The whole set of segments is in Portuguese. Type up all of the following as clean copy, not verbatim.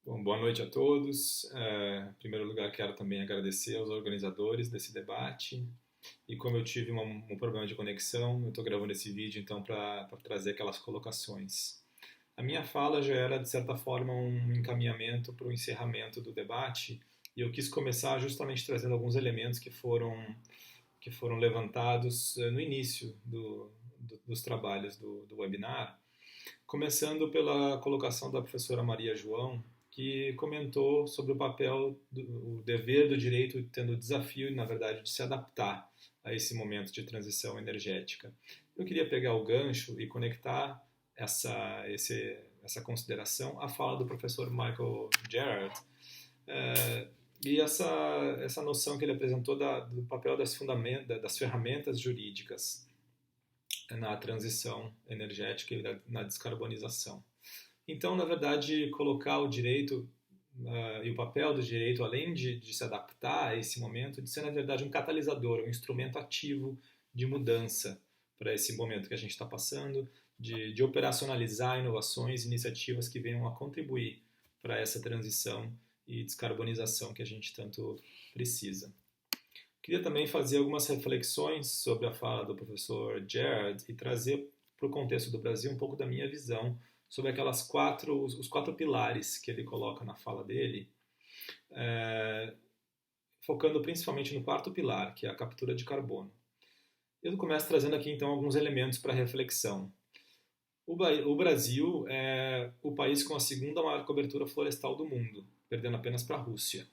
Bom, boa noite a todos. Em primeiro lugar, quero também agradecer aos organizadores desse debate. E como eu tive um problema de conexão, eu estou gravando esse vídeo então para trazer aquelas colocações. A minha fala já era, de certa forma, um encaminhamento para o encerramento do debate, e eu quis começar justamente trazendo alguns elementos que foram levantados no início dos trabalhos do webinar, começando pela colocação da professora Maria João, que comentou sobre o papel, o dever do direito tendo o desafio, na verdade, de se adaptar a esse momento de transição energética. Eu queria pegar o gancho e conectar essa consideração à fala do professor Michael Gerard, e essa noção que ele apresentou do papel das ferramentas jurídicas na transição energética e na descarbonização. Então, na verdade, colocar o direito e o papel do direito, além de se adaptar a esse momento, de ser, na verdade, um catalisador, um instrumento ativo de mudança para esse momento que a gente está passando, de operacionalizar inovações, iniciativas que venham a contribuir para essa transição e descarbonização que a gente tanto precisa. Queria também fazer algumas reflexões sobre a fala do professor Gerard e trazer para o contexto do Brasil um pouco da minha visão sobre os quatro pilares que ele coloca na fala dele, focando principalmente no quarto pilar, que é a captura de carbono. Eu começo trazendo aqui então alguns elementos para reflexão. O Brasil é o país com a segunda maior cobertura florestal do mundo, perdendo apenas para a Rússia.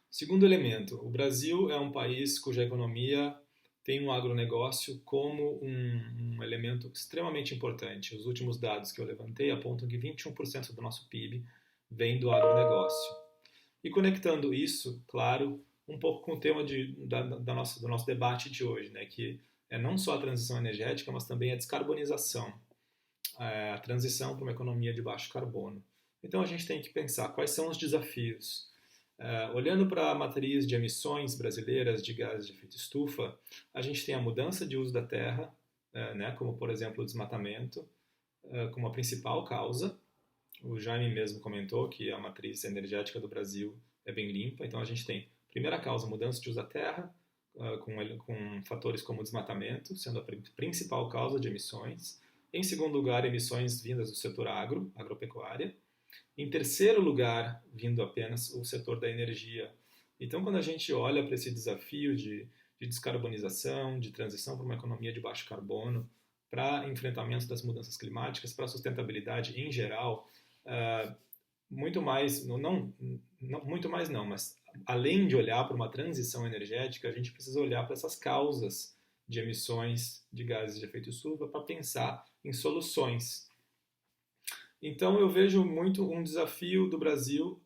Segundo elemento, o Brasil é um país cuja economia tem um agronegócio como um elemento extremamente importante. Os últimos dados que eu levantei apontam que 21% do nosso PIB vem do agronegócio. E conectando isso, claro, um pouco com o tema do nosso debate de hoje, né, que é não só a transição energética, mas também a descarbonização, a transição para uma economia de baixo carbono. Então a gente tem que pensar quais são os desafios. Olhando para a matriz de emissões brasileiras de gases de efeito estufa, a gente tem a mudança de uso da terra, né, como por exemplo o desmatamento, como a principal causa. O Jaime mesmo comentou que a matriz energética do Brasil é bem limpa, então a gente tem, primeira causa, mudança de uso da terra, com fatores como o desmatamento, sendo a principal causa de emissões. Em segundo lugar, emissões vindas do setor agropecuária. Em terceiro lugar, vindo apenas o setor da energia. Então, quando a gente olha para esse desafio de descarbonização, de transição para uma economia de baixo carbono, para enfrentamento das mudanças climáticas, para a sustentabilidade em geral, muito mais, mas além de olhar para uma transição energética, a gente precisa olhar para essas causas de emissões de gases de efeito estufa para pensar em soluções. Então eu vejo muito um desafio do Brasil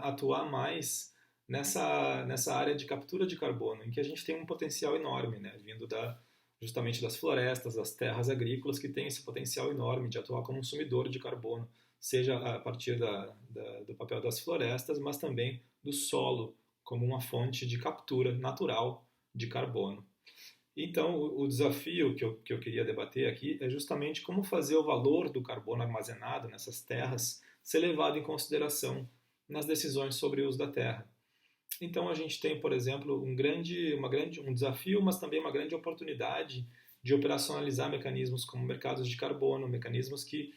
atuar mais nessa área de captura de carbono, em que a gente tem um potencial enorme, né, vindo justamente das florestas, das terras agrícolas, que tem esse potencial enorme de atuar como um sumidor de carbono, seja a partir do papel das florestas, mas também do solo, como uma fonte de captura natural de carbono. Então, o desafio que eu queria debater aqui é justamente como fazer o valor do carbono armazenado nessas terras ser levado em consideração nas decisões sobre o uso da terra. Então, a gente tem, por exemplo, um desafio, mas também uma grande oportunidade de operacionalizar mecanismos como mercados de carbono, mecanismos que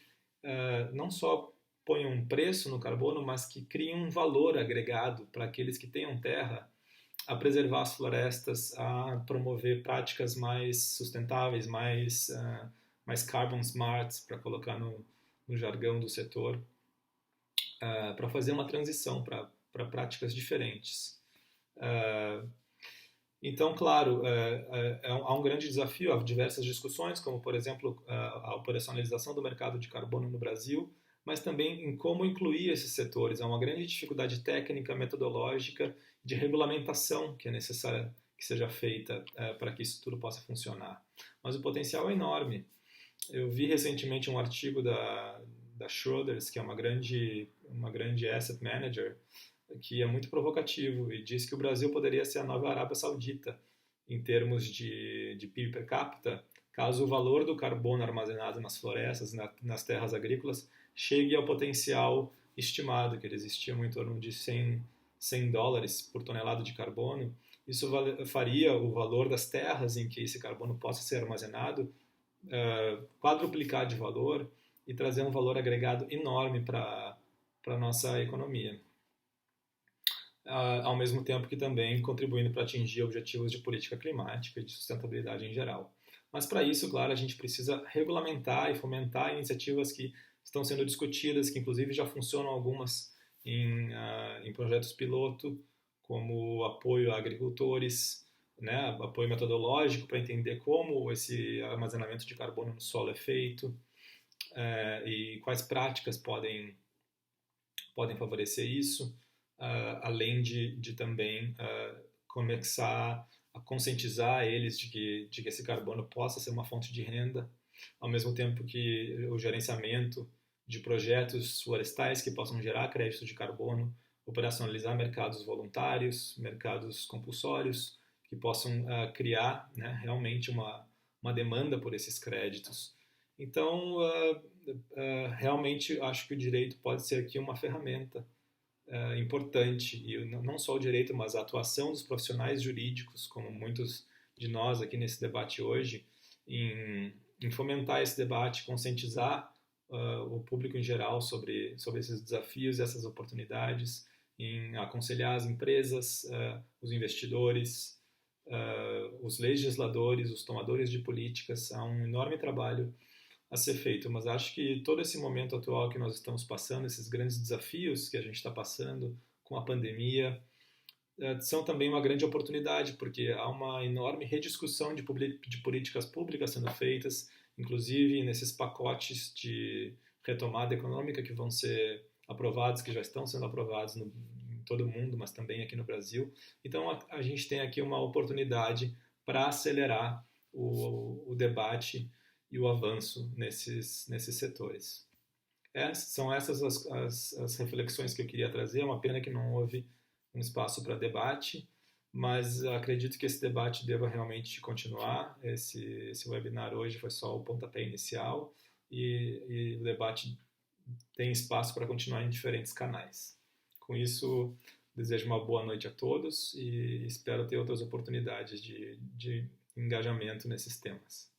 não só ponham um preço no carbono, mas que criam um valor agregado para aqueles que tenham terra, a preservar as florestas, a promover práticas mais sustentáveis, mais carbon smart, para colocar no jargão do setor, para fazer uma transição para práticas diferentes. Então, claro, há um grande desafio, há diversas discussões, como, por exemplo, a operacionalização do mercado de carbono no Brasil, mas também em como incluir esses setores. Há uma grande dificuldade técnica, metodológica, de regulamentação que é necessária que seja feita para que isso tudo possa funcionar. Mas o potencial é enorme. Eu vi recentemente um artigo da Schroders, que é uma grande asset manager, que é muito provocativo e diz que o Brasil poderia ser a nova Arábia Saudita em termos de PIB per capita, caso o valor do carbono armazenado nas florestas, nas terras agrícolas, chegue ao potencial estimado que eles estimam em torno de 100 dólares por tonelada de carbono. Isso faria o valor das terras em que esse carbono possa ser armazenado quadruplicar de valor e trazer um valor agregado enorme para a nossa economia. Ao mesmo tempo que também contribuindo para atingir objetivos de política climática e de sustentabilidade em geral. Mas para isso, claro, a gente precisa regulamentar e fomentar iniciativas que estão sendo discutidas, que inclusive já funcionam algumas em projetos piloto, como apoio a agricultores, né, apoio metodológico para entender como esse armazenamento de carbono no solo é feito e quais práticas podem favorecer isso, além de também começar a conscientizar eles de que esse carbono possa ser uma fonte de renda, ao mesmo tempo que o gerenciamento de projetos florestais que possam gerar crédito de carbono, operacionalizar mercados voluntários, mercados compulsórios, que possam criar, né, realmente uma demanda por esses créditos. Então, realmente acho que o direito pode ser aqui uma ferramenta importante, e não só o direito, mas a atuação dos profissionais jurídicos, como muitos de nós aqui nesse debate hoje, em fomentar esse debate, conscientizar o público em geral sobre esses desafios e essas oportunidades, em aconselhar as empresas, os investidores, os legisladores, os tomadores de políticas. Há um enorme trabalho a ser feito, mas acho que todo esse momento atual que nós estamos passando, esses grandes desafios que a gente está passando com a pandemia, são também uma grande oportunidade, porque há uma enorme rediscussão de políticas públicas sendo feitas, inclusive nesses pacotes de retomada econômica que vão ser aprovados, que já estão sendo aprovados em todo o mundo, mas também aqui no Brasil. Então a gente tem aqui uma oportunidade para acelerar o debate e o avanço nesses setores. São essas as reflexões que eu queria trazer. É uma pena que não houve um espaço para debate, mas acredito que esse debate deva realmente continuar. Esse webinar hoje foi só o pontapé inicial e o debate tem espaço para continuar em diferentes canais. Com isso, desejo uma boa noite a todos e espero ter outras oportunidades de engajamento nesses temas.